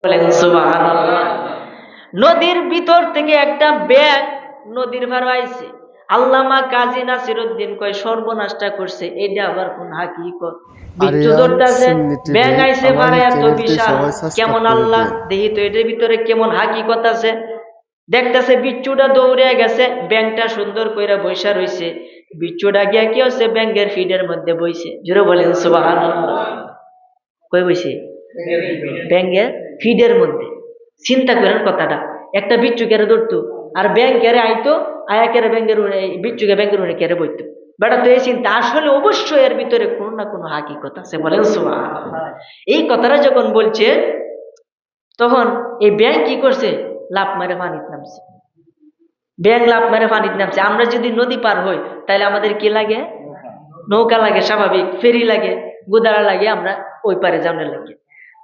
বলেন সুবহানাল্লাহ। নদীর ভিতর থেকে একটা ব্যাঙ নদীর ভার আইছে। আল্লামা কাজী নাসিরউদ্দিন কয় সর্বনাশটা করছে, এটা আবার কোন হাকিকত? বিচ্ছু আরিয়ান ধরতেছে, সুন্নি ব্যাঙ টিভি, আইছে আমার পারে এই এত চ্যানেলটি বিশাল, সবাই সাবস্ক্রাইব কেমন করে আল্লাহ দিন। দেখি তো এটার ভিতরে কেমন হাকিকত আছে। দেখতেছে বিচ্ছুটা দৌড়ে গেছে, ব্যাঙটা সুন্দর কইরা বইসা রইছে। বিচ্ছুটা গিয়া কি হচ্ছে, ব্যাঙের ফিডের মধ্যে বইছে। জোরে বলেন সুবহানাল্লাহ। কই বইছে? ব্যাঙের ফিডের মধ্যে। চিন্তা করেন কথাটা, একটা বিচ্ছু কেড়ে ধরতো আর ব্যাঙ কেড়ে আইতো, আয়া কেড়ে ব্যাঙের বিচ্ছুকে ব্যাঙের উড়ে কেড়ে বইতো। বেটা তো এই চিন্তা, আসলে অবশ্যই এর ভিতরে কোনো না কোনো হাকিকত আছে। বলেন সুবহানাল্লাহ। এই কথাটা যখন বলছে, তখন এই ব্যাঙ কি করছে, লাফ মারে পানিতে নামছে। ব্যাঙ লাফ মারে পানিতে নামছে। আমরা যদি নদী পার হই তাহলে আমাদের কি লাগে? নৌকা লাগে, স্বাভাবিক ফেরি লাগে, গুদারা লাগে, আমরা ওই পারে যাওয়ার লাগে।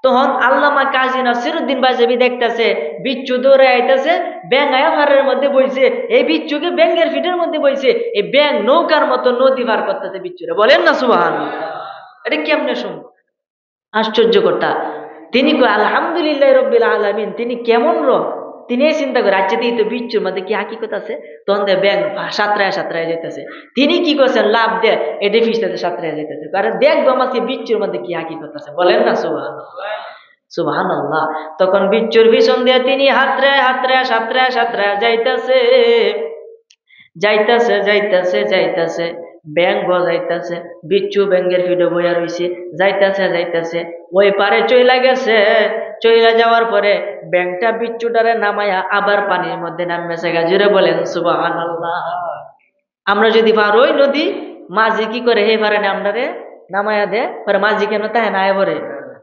তখন আল্লামা কাজী নাসিরউদ্দিন বাইজাবি দেখতেছে বিচ্ছু দৌড়ে আইতেছে, ব্যাঙ আয়া ফারের মধ্যে বইছে, এই বিচ্ছুকে ব্যাঙের ফিটের মধ্যে বইছে, এই ব্যাঙ নৌকার মতো নদী পার করতেছে বিচ্ছুরে। বলেন না সুবহানাল্লাহ। এটা কেমনে সম্ভব? আশ্চর্য কথা। তিনি কয় আলহামদুলিল্লাহ রব্বিল আলামিন, তিনি কেমন রব? তিনি এই চিন্তা করে, আচ্ছা দিই তো বিচ্ছুর মধ্যে কি হাকিকত আছে। তখন দেয় ব্যাঙ সাঁতরায় সাঁতরায় যেতেছে। তিনি কি করছেন, লাভ দেয় এটা ফিসটাতে সাঁতরায় যেতেছে, কারণ দেখবো আমাকে বিচ্ছুর মধ্যে কি হাকিকত আছে। বলেন না সুবহানাল্লাহ। সুবহানাল্লাহ। তখন বিচ্ছুর পিছন দিয়ে তিনি হাতরায় হাতরায় সাঁতরায় সাঁতরায় যাইতেছে, যাইতেছে যাইতেছে যাইতেছে। ব্যাঙ বজাইতেছে, বিচ্ছু ব্যাঙের ফিডে বইয়া রইছে, যাইতেছে যাইতেছে, ওই পারে চইলা গেছে। চইলা যাওয়ার পরে ব্যাঙটা বিচ্ছুটারে নামায়া আবার পানির মধ্যে নামতেছে। গাজুরে বলেন সুবহানাল্লাহ। আমরা যদি পার ওই নদী, মাঝি কি করে হে পারে আমরারে নামায়া দে, পরে মাঝি কেন তাহে না আয় ভরে,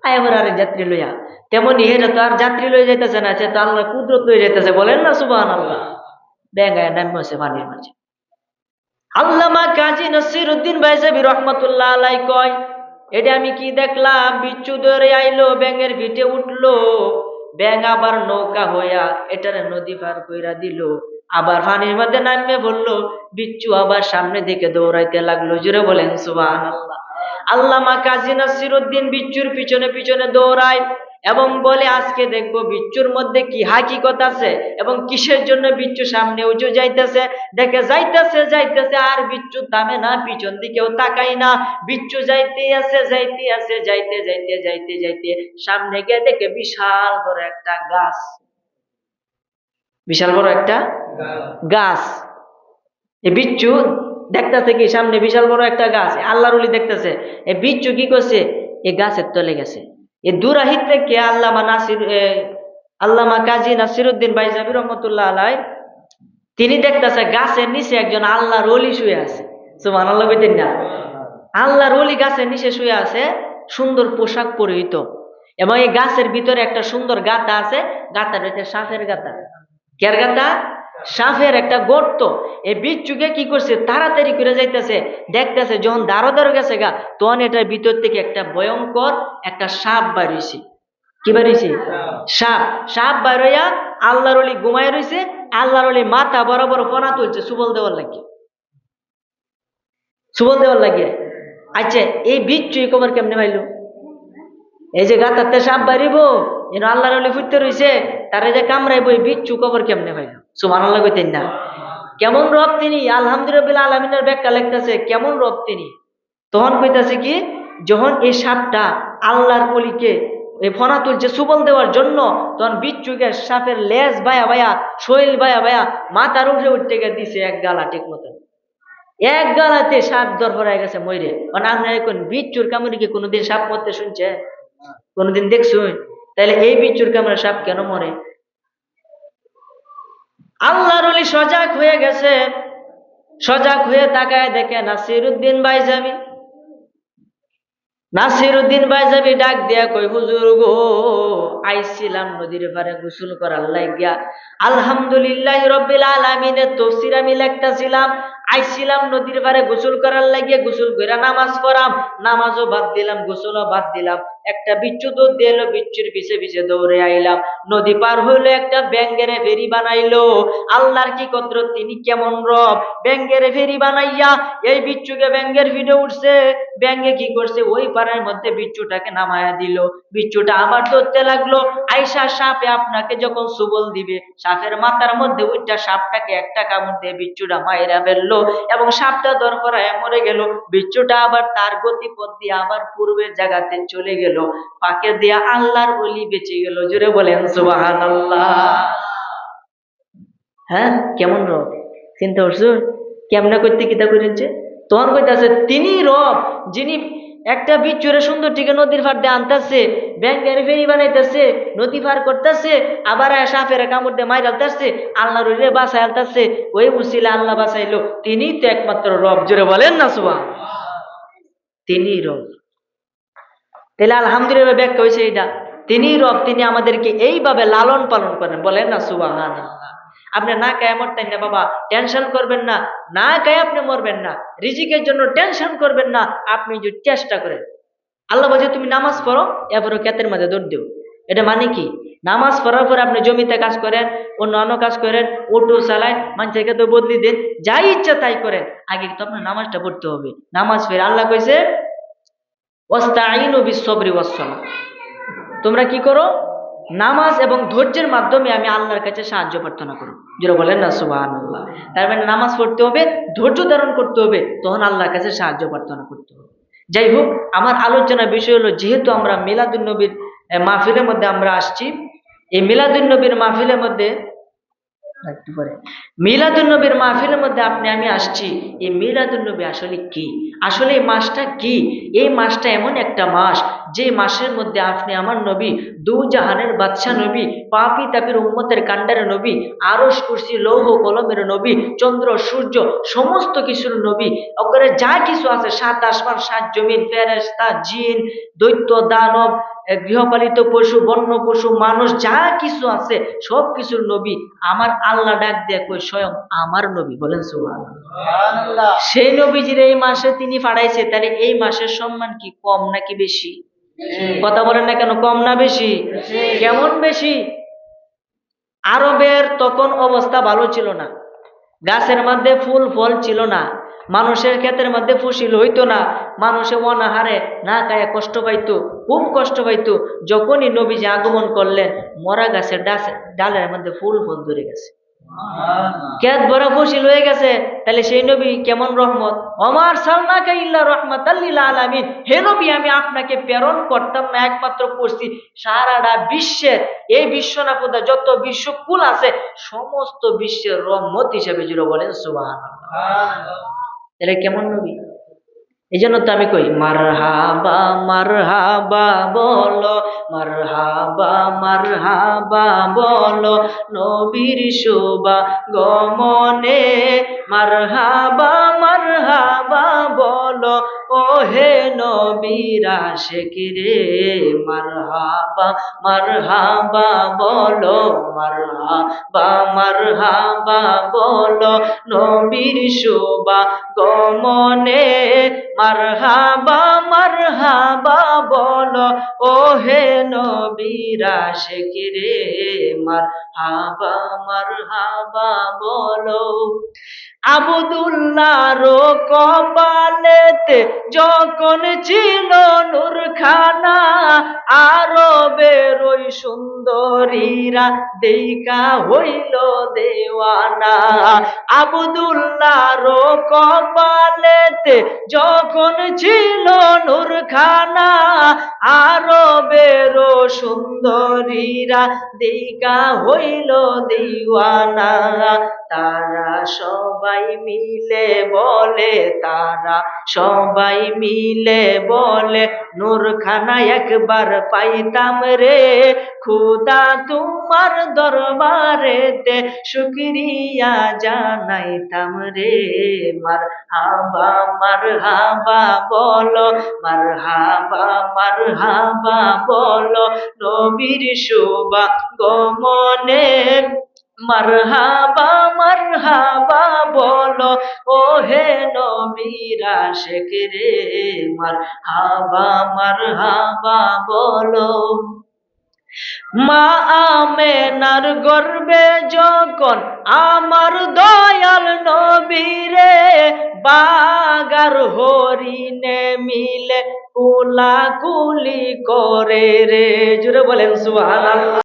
আয় ভরে আরেক যাত্রী লইয়া। তেমনি হেটা তো আর যাত্রী লয়ে যাইতেছে না, সে তো আল্লাহ কুদরত লয়ে যাইতেছে। বলেন না সুবহানাল্লাহ। ব্যাঙ আয়া নামছে পানির মাঝে। আল্লামা কাজী নাসিরউদ্দিন বাইজাবি রহমাতুল্লাহ আলাই কয়, এটা আমি কি দেখলাম, বিচ্ছু ধরে আইলো, ব্যাঙের ভিটে উঠলো, ব্যাঙ আবার নৌকা হইয়া এটারে নদী পার কইরা দিল, আবার পানির মধ্যে নামে বললো, বিচ্ছু আবার সামনে দিকে দৌড়াইতে লাগলো। জুড়ে বলেন সুবহানাল্লাহ। আল্লামা কাজী নাসিরউদ্দিন বিচ্ছুর পিছনে পিছনে দৌড়ায় এবং বলে, আজকে দেখবো বিচ্ছুর মধ্যে কি হাকিকত আছে এবং কিসের জন্য বিচ্ছু সামনে উঁচু যাইতেছে। দেখে যাইতেছে যাইতেছে, আর বিচ্ছু থামে না, পিছন দিকেও তাকাই না, বিচ্ছু যাইতে আছে যাইতে আছে, যাইতে যাইতে যাইতে যাইতে সামনে গিয়ে দেখে বিশাল বড় একটা গাছ। বিশাল বড় একটা গাছ। এই বিচ্ছু দেখতেছে কি, সামনে বিশাল বড় একটা গাছ। আল্লাহর ওলি দেখতেছে, এই বিচ্ছু কি করছে, এই গাছের তলে গেছে। এই দুরাহিত থেকে আল্লামা কাজী নাসিরউদ্দিন বাইজাবি রহমতুল্লাহ আলাই, তিনি দেখতেছে গাছের নিচে একজন আল্লাহর ওলি শুয়ে আছে। সুবহানাল্লাহ কইতেন না? আল্লাহর ওলি গাছের নিচে শুয়ে আছে, সুন্দর পোশাক পরিহিত, এবং এই গাছের ভিতরে একটা সুন্দর গাতা আছে। গাতার হচ্ছে সাপের গাতা। কের গাতা? সাপের একটা গর্ত। এই বিচ্ছুকে কি করছে, তাড়াতাড়ি করে যাইতেছে, দেখতেছে যখন দাঁড়ো দাঁড়ো গেছে গা, তখন এটার ভিতর থেকে একটা ভয়ঙ্কর একটা সাপ বাড়িয়েছে। কি বাড়িয়েছে? সাপ। সাপ বাড়াইয়া আল্লাহর ওলি ঘুমায় রয়েছে, আল্লাহর ওলি মাথা বরাবর ফনা তুলছে সুবল দেওয়ার লাগে, সুবল দেওয়ার লাগে। আচ্ছা, এই বিচ্ছু এই খবর কেমনে পাইল? এই যে গাতাতে সাপ বাড়িব, যেন আল্লাহর ওলি ফুটতে রয়েছে, তারা যে কামড়াইব, এই বিচ্ছু খবর কেমনে পাইল? সুবহানাল্লাহ কইতেন না? কেমন রব তিনি! আলহামদুলিল্লাহ আলামিনের ব্যাখ্যা লিখতেছে কেমন রব তিনি। তখন কইতাছে কি, যখন এই সাপটা আল্লাহর ওলিকে এই ফনা তুলছে সুবল দেওয়ার জন্য, তখন বিচ্ছুকে সাপের লেজ বায়া বায়া, শৈল বায়া বায়া মাথার উঠে উঠতে গিয়ে দিছে এক গালা। ঠিক মতন এক গালাতে সাপ দরফর হয়ে গেছে মইরে। মানে আপনার এখন বিচ্ছুর কামড়ে কি কোনোদিন সাপ মরতে শুনছে? কোনোদিন দেখছুন? তাহলে এই বিচ্ছুর কামড়ে সাপ কেন মরে? আল্লাহর ওলি সজাগ হয়ে গেছে, সজাগ হয়ে তাকায় দেখে নাসিরউদ্দিন বাইজাবি। নাসিরউদ্দিন বাইজাবি ডাক দিয়া কই, হুজুর গো, আইছিলাম নদীর পারে গোসল করার লাগিয়া, আলহামদুলিল্লাহ রব্বিল আলামিনের তাফসীর আমি লিখতাছিলাম, আইছিলাম নদীর পাড়ে গোসল করার লাগিয়ে, গোসল করে নামাজ পড়াম, নামাজও বাদ দিলাম, গোসলও বাদ দিলাম। একটা বিচ্ছু দৌড় দিয়ে এলো, বিচ্ছুর পিছে পিছে দৌড়ে আইলাম। নদী পার হইলো, একটা ব্যাঙ্গের ফেরি বানাইলো। আল্লাহর কি কদরত, তিনি কেমন রব! ব্যাঙ্গের ফেরি বানাইয়া এই বিচ্ছুকে ব্যাঙ্গের ফিডে উঠছে। ব্যাঙ্গে কি করছে, ওই পাড়ের মধ্যে বিচ্ছুটাকে নামায়া দিল। বিচ্ছুটা আবার ধরতে লাগলো। আইসা সাপে আপনাকে যখন সুবল দিবে, সাপের মাথার মধ্যে ওইটা সাপটাকে একটা কামড় দিয়ে বিচ্ছুটা মাইরা ফেললো, এবং সাপটা দরপড়ায় মরে গেল। বিচ্ছুটা আবার তার গতিপথ দিয়ে আবার পূর্বের জায়গাতে চলে গেল। পাকে দিয়া আল্লাহর ওলি বেঁচে গেল। জোরে বলেন সুবহানাল্লাহ। হ্যাঁ, কেমন রব! চিন্তা করছো কেমনা করতে কিতা করেছে? তখন কইতাছে তিনি রব, যিনি একটা বিচ্ছুরে সুন্দর টিকে নদীর পার দিয়ে আনতেছে, ব্যাঙ্গের ফেরি বানাইতেছে, নদী পার করতেছে, আবার সাপের কামড় দিয়ে মাইর আলতেছে, আল্লাহর ওলিরে বাঁচাই আলতেছে। ওই উসিলে আল্লাহ বাঁচাইলো। তিনি তো একমাত্র রব। জোরে বলেন না সুবহানাল্লাহ। তিনি রব। তাহলে আলহামদুলিল্লাহ ব্যাখ্যা হয়েছে এটা, তিনি রব, তিনি আমাদেরকে এইভাবে লালন পালন করেন। বলেন না সুবহানাল্লাহ। আপনি না খায় মরতেন না বাবা, টেনশন করবেন না। না খায় আপনি মরবেন না, রিজিকের জন্য টেনশন করবেন না। আপনি যদি চেষ্টা করেন, আল্লাহ বলছে তুমি নামাজ পড়ো, এরপরে ক্ষেতের মাঝে দৌড় দিও। এটা মানে কি? নামাজ পড়ার পরে আপনি জমিতে কাজ করেন, অন্য কাজ করেন, অটো চালায়, মানুষের ক্ষেত্রে বদলি দেন, যাই ইচ্ছা তাই করেন, আগে তো আপনার নামাজটা পড়তে হবে। নামাজ ফের আল্লাহ কইছে ওয়াস্তাঈনু বিস-সাবরি ওয়াস-সালাহ, তোমরা কি করো? নামাজ এবং ধৈর্যের মাধ্যমে আমি আল্লাহর কাছে সাহায্য প্রার্থনা করো। যারা বলেন না সুবহানাল্লাহ। তার মানে নামাজ পড়তে হবে, ধৈর্য ধারণ করতে হবে, তখন আল্লাহর কাছে সাহায্য প্রার্থনা করতে হবে। যাই হোক, আমার আলোচনার বিষয় হলো, যেহেতু আমরা মিলাদুন নবীর মাহফিলের মধ্যে আমরা আসছি, এই মিলাদুন নবীর মাহফিলের মধ্যে একটু পরে মিলাদুন নবীর মাহফিলের মধ্যে আমি আসছি। এই মিলাদুন নবী আসলে কি? আসলে এই মাসটা কি? এই মাসটা এমন একটা মাস, যে মাসের মধ্যে আপনি আমার নবী, দু জাহানের বাদশা নবী, পাপী তাপির উম্মতের কান্ডারের নবী, আরশ কুরসি লৌহ কলমের নবী, চন্দ্র সূর্য সমস্ত কিছুর নবী, ওপরে যা কিছু আছে, সাত আসমান সাত জমিন, ফেরেশতা জিন দৈত্য দানব, গৃহপালিত পশু বন্য পশু মানুষ যা কিছু আছে সব কিছুর নবী আমার আল্লাহ ডাক দিয়ে কই স্বয়ং আমার নবী। বলেন সুবহানাল্লাহ। সেই নবীজির এই মাসে তিনি পাঠাইছে, তাহলে এই মাসের সম্মান কি কম নাকি বেশি? কথা বলেন না কেন, কম না বেশি? কেমন বেশি? আরবের তখন অবস্থা ভালো ছিল না, গাছের মধ্যে ফুল ফল ছিল না, মানুষের ক্ষেতের মধ্যে ফসল হইতো না, মানুষে অনাহারে না খায় কষ্ট পাইতো, খুব কষ্ট পাইতো। যখনই নবীজি আগমন করলেন, মরা গাছের ডালের মধ্যে ফুল ফল ধরে গেছে, ক্ষেত ভরা ফসল হয়ে গেছে। তাহলে সেই নবী কেমন রহমত! ওমার সালনাকা ইল্লা রাহমাতাল লিল আলামিন, হে নবী আমি আপনাকে প্রেরণ করতাম না, একমাত্র করছি সারাটা বিশ্বের, এই বিশ্ব না কোথা যত বিশ্বকুল আছে সমস্ত বিশ্বের রহমত হিসেবে। জুড়ে বলেন সুবহানাল্লাহ। তাহলে কেমন নবী! এই জন্য তো আমি কই মারহাবা মারহাবা বলো, মারহাবা মারহাবা বলো নবীর শোভা গমনে, মারহাবা মারহাবা বলো ও হে নবীর আশিক রে, মারহাবা মারহাবা বলো, মারহাবা মারহাবা বলো নবীর শোভা গমনে, মারহাবা মারহাবা বলো ও হে নবীর আশিক রে, মারহাবা মারহাবা বলো। আবদুল্লাহর কপালেতে যখন ছিল নূরখানা, আরবের ওই সুন্দরীরা দেইকা হইল দেওয়ানা। আবদুল্লাহর কপালেতে যখন ছিল নূরখানা, আরবের সুন্দরীরা দেইকা হইল দিওয়ানা। তারা সবাই মিলে বলে, তারা সবাই মিলে বলে, নূরখানা একবার পাইতাম রে, খুদা তোমার দরবারেতে শুকরিয়া জানাইতাম রে, মারহাবা মারহাবা বলো, মারহাবা মারহাবা বলো নবীর শোভা গমনে, মারহাবা মারহাবা বলো ও হে নবীর আশিক রে, মারহাবা বলো। মা আমেনার গর্বে যখন আমার দয়াল নবীরে বাগার হরিণে মিলে কুলাকুলি করে রে, জুড়ে বলেন সুবহানাল্লাহ।